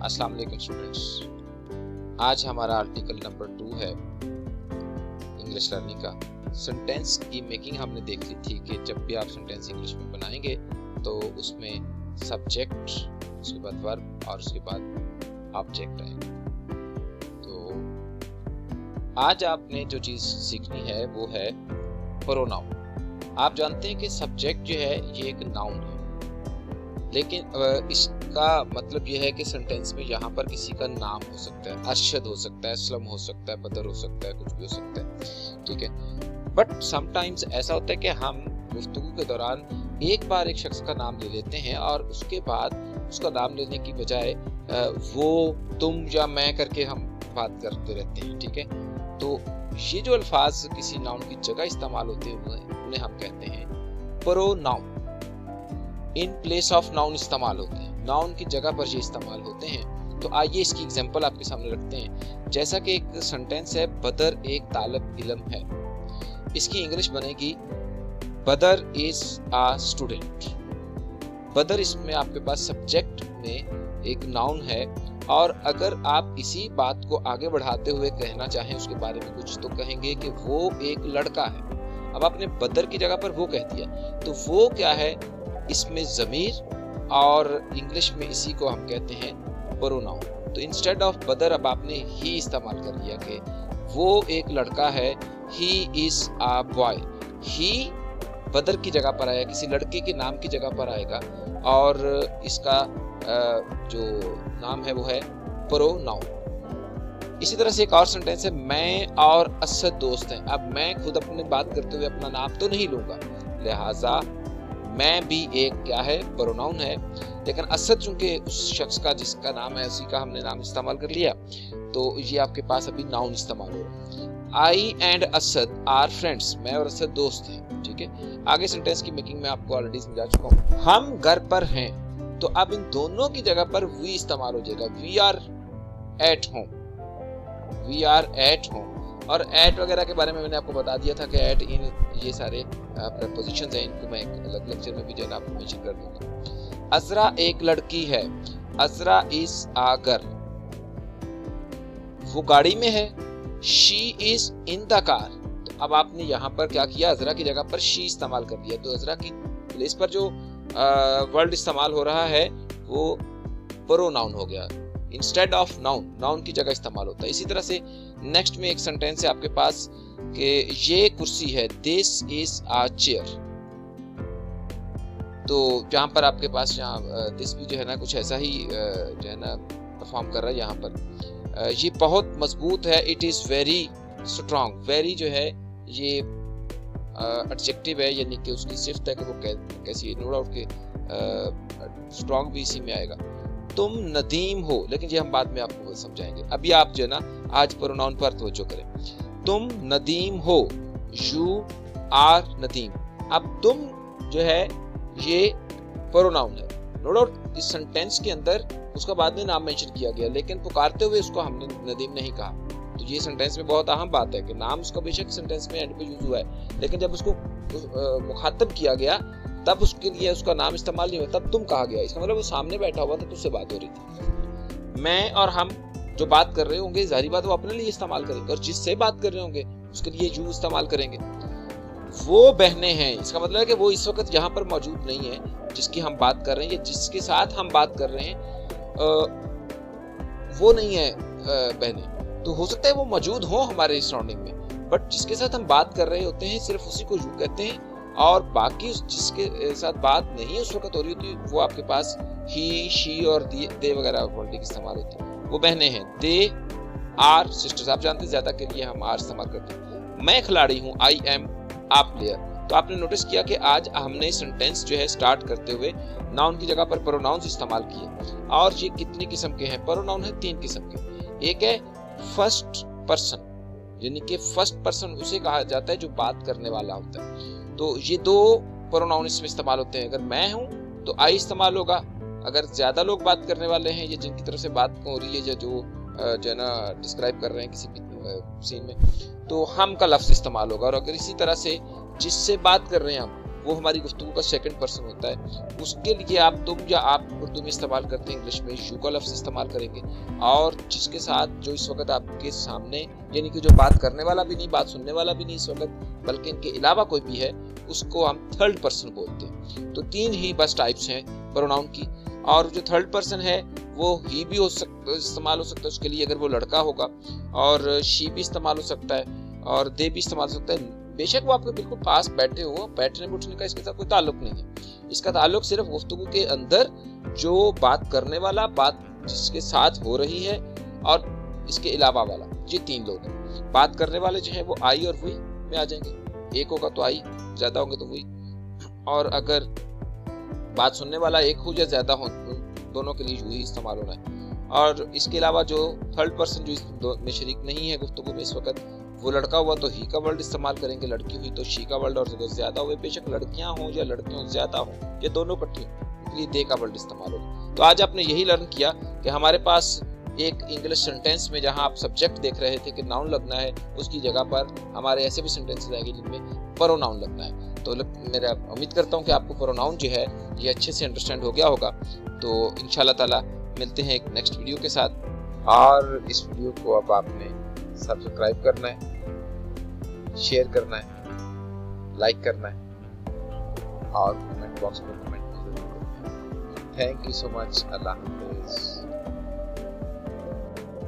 अस्सलाम वालेकुम स्टूडेंट्स। आज हमारा आर्टिकल नंबर 2 है इंग्लिश लर्निंग का। सेंटेंस की मेकिंग हमने देख ली थी कि जब भी आप सेंटेंस इंग्लिश में बनाएंगे तो उसमें सब्जेक्ट, उसके बाद वर्ब और उसके बाद ऑब्जेक्ट आएगा। तो आज आपने जो चीज़ सीखनी है वो है प्रोनाउन। आप जानते हैं कि सब्जेक्ट जो है ये एक नाउन है, लेकिन इसका मतलब यह है कि सेंटेंस में यहाँ पर किसी का नाम हो सकता है, अरशद हो सकता है, असलम हो सकता है, बदर हो सकता है, कुछ भी हो सकता है, ठीक है। बट समटाइम्स ऐसा होता है कि हम गुफ्तगू के दौरान एक बार एक शख्स का नाम ले लेते हैं और उसके बाद उसका नाम लेने की बजाय वो, तुम या मैं करके हम बात करते रहते हैं, ठीक है। तो ये जो अल्फाज किसी नाउन की जगह इस्तेमाल होते हैं उन्हें हम कहते हैं pronoun. In place of noun इस्तेमाल होते हैं, नाउन की जगह पर ये इस्तेमाल होते हैं। तो आइए इसकी एग्जांपल आपके सामने रखते हैं। जैसा कि एक सेंटेंस है, बदर एक तालिब इल्म है। इसकी इंग्लिश बनेगी बदर इज अ स्टूडेंट। बदर इसमें आपके पास सब्जेक्ट में एक नाउन है, और अगर आप इसी बात को आगे बढ़ाते हुए कहना चाहें उसके बारे में कुछ, तो कहेंगे कि वो एक लड़का है। अब आपने बदर की जगह पर वो कह दिया, तो वो क्या है, इसमें ज़मीर, और इंग्लिश में इसी को हम कहते हैं प्रोनाउन। तो इंस्टेड ऑफ बदर अब आपने ही इस्तेमाल कर लिया कि वो एक लड़का है, ही इज अ बॉय। ही बदर की जगह पर आया, किसी लड़के के नाम की जगह पर आएगा, और इसका जो नाम है वो है प्रोनाउन। इसी तरह से एक और सेंटेंस है, मैं और असद दोस्त हैं। अब मैं खुद अपनी बात करते हुए अपना नाम तो नहीं लूंगा, लिहाजा मैं भी एक क्या है, प्रोनाउन है। लेकिन असद चूंकि उस शख्स का जिसका नाम है उसी का हमने नाम इस्तेमाल कर लिया, तो ये आपके पास अभी नाउन इस्तेमाल हो रहा है। आई एंड असद आर फ्रेंड्स। मैं और असद दोस्त हैं, ठीक है। आगे सेंटेंस की मेकिंग में आपको ऑलरेडी समझा चुका हूँ। हम घर पर हैं, तो अब इन दोनों की जगह पर वी इस्तेमाल हो जाएगा। We are at home, we are at home. और एट वगैरह के बारे में मैंने आपको बता दिया था कि एट, इन, ये सारे प्रपोजिशंस हैं, इनको मैं एक अलग लेक्चर में भी जो है आपको मेंशन कर दूंगा। अजरा एक लड़की है, अजरा इज अ गर्ल। वो गाड़ी में है, she is in the car. तो अब आपने यहाँ पर क्या किया, अजरा की जगह पर शी इस्तेमाल कर दिया। तो अजरा की प्लेस पर जो वर्ड इस्तेमाल हो रहा है वो प्रोनाउन हो गया, इंस्टेड ऑफ नाउन। नाउन की जगह इस्तेमाल होता है। इसी तरह से नेक्स्ट में एक सेंटेंस है आपके पास कि ये कुर्सी है, दिस इज अ चेयर। तो जहां पर आपके पास यहाँ दिस भी जो है ना कुछ ऐसा ही जो है ना परफॉर्म कर रहा है। यहाँ पर ये बहुत मजबूत है, it is very strong. Very जो है ये एडजेक्टिव है, यानी कि उसकी सिफ्त है कि वो कैसी, नो डाउट कि स्ट्रॉन्ग भी इसी में आएगा। तुम नदीम हो, लेकिन ये हम बाद में आपको समझाएंगे। अभी आप जो है ना आज प्रोनाउन पर तवज्जो करें। तुम नदीम हो, यू आर नदीम। अब तुम जो है ये प्रोनाउन है, नो डाउट इस सेंटेंस के अंदर उसका बाद में नाम मेंशन किया गया, लेकिन पुकारते हुए उसको हमने नदीम नहीं कहा। तो ये सेंटेंस में बहुत अहम बात है कि नाम उसका बेशक सेंटेंस में एंड पे यूज हुआ है, लेकिन जब उसको मुखातब किया गया तब उसके लिए उसका नाम इस्तेमाल नहीं हुआ, तब तुम कहा गया। इसका मतलब वो सामने बैठा हुआ था, तुझसे बात हो रही थी। मैं और हम जो बात कर रहे होंगे, जाहिर बात वो अपने लिए इस्तेमाल करेंगे, और जिससे बात कर रहे होंगे उसके लिए यू इस्तेमाल करेंगे। वो बहनें हैं, इसका मतलब है कि वो इस वक्त यहाँ पर मौजूद नहीं है जिसकी हम बात कर रहे हैं, या जिसके साथ हम बात कर रहे हैं वो नहीं है बहनें। तो हो सकता है वो मौजूद हो हमारे सराउंडिंग में, बट जिसके साथ हम बात कर रहे होते हैं सिर्फ उसी को यू कहते हैं, और बाकी जिसके साथ बात नहीं उस वक्त हो रही होती वो आपके पास ही, शी और दे वगैरह वर्ड की इस्तेमाल होती है। वो बहनें हैं, दे आर सिस्टर्स। आप जानते हैं ज्यादा के लिए हम आर इस्तेमाल करते हैं। मैं खिलाड़ी हूँ, आई एम अ प्लेयर। तो आपने नोटिस किया कि आज हमने सेंटेंस जो है स्टार्ट करते हुए नाउन की जगह पर प्रोनाउंस इस्तेमाल किए। और ये कितनी किस्म के हैं? प्रोनाउन है 3 किस्म के। एक है फर्स्ट पर्सन, यानी कि फर्स्ट पर्सन उसे कहा जाता है जो बात करने वाला होता है। तो ये 2 प्रोनाउन इसमें इस्तेमाल होते हैं। अगर मैं हूं तो आई इस्तेमाल होगा, अगर ज्यादा लोग बात करने वाले हैं या जिनकी तरफ से बात हो रही है या जो है ना डिस्क्राइब कर रहे हैं किसी भी सीन में, तो हम का लफ्ज इस्तेमाल होगा। और अगर इसी तरह से जिससे बात कर रहे हैं हम वो हमारी गुफ्तगू का सेकंड पर्सन होता है। उसके लिए आप तुम या आप उर्दू में इस्तेमाल करते हैं, इंग्लिश में यू का लफ्ज़ इस्तेमाल करेंगे। और जिसके साथ जो इस वक्त आपके सामने, यानी कि जो बात करने वाला भी नहीं, बात सुनने वाला भी नहीं इस वक्त, बल्कि इनके अलावा कोई भी है, उसको हम थर्ड पर्सन बोलते हैं। तो 3 ही बस टाइप्स हैं प्रोनाउन की। और जो थर्ड पर्सन है वो ही भी हो सकता, इस्तेमाल हो सकता है उसके लिए अगर वो लड़का होगा, और शी भी इस्तेमाल हो सकता है, और दे भी इस्तेमाल हो सकता है। बेशक वो आपके बिल्कुल पास बैठे हो, बैठने उठने का इसके साथ कोई ताल्लुक नहीं है। इसका ताल्लुक सिर्फ गुफ्तगू के अंदर जो बात करने वाला, बात जिसके साथ हो रही है, और इसके अलावा वाला, ये 3 लोग हैं। बात करने वाले जो है वो आई और वी में आ जाएंगे। एक होगा तो आई, ज्यादा होंगे तो वी। और अगर बात सुनने वाला एक हो या ज्यादा हो, दोनों के लिए ही इस्तेमाल होना है। और इसके अलावा जो थर्ड पर्सन जो इसमें शरीक नहीं है गुफ्तगू में इस वक्त, वो लड़का हुआ तो ही का वर्ड इस्तेमाल करेंगे, लड़की हुई तो शी का वर्ड, और ज्यादा हुए, बेशक लड़कियां हो या लड़के हो, ज्यादा हो या दोनों इकट्ठी हो, इसलिए दे का वर्ड इस्तेमाल होगा। तो आज आपने यही लर्न किया कि हमारे पास एक इंग्लिश सेंटेंस में जहां आप सब्जेक्ट देख रहे थे कि नाउन लगना है, उसकी जगह पर हमारे ऐसे भी सेंटेंसेस आएंगे जिनमें प्रोनाउन लगना है। तो मेरा उम्मीद करता हूं कि आपको प्रोनाउन जो है ये अच्छे से अंडरस्टैंड हो गया होगा। तो इंशाल्लाह ताला मिलते हैं एक नेक्स्ट वीडियो के साथ। और इस वीडियो को अब आपने सब्सक्राइब करना है, शेयर करना है, लाइक करना है, और कमेंट बॉक्स में कमेंट जरूर करना है। Thank you so much. Allah हाफिज़।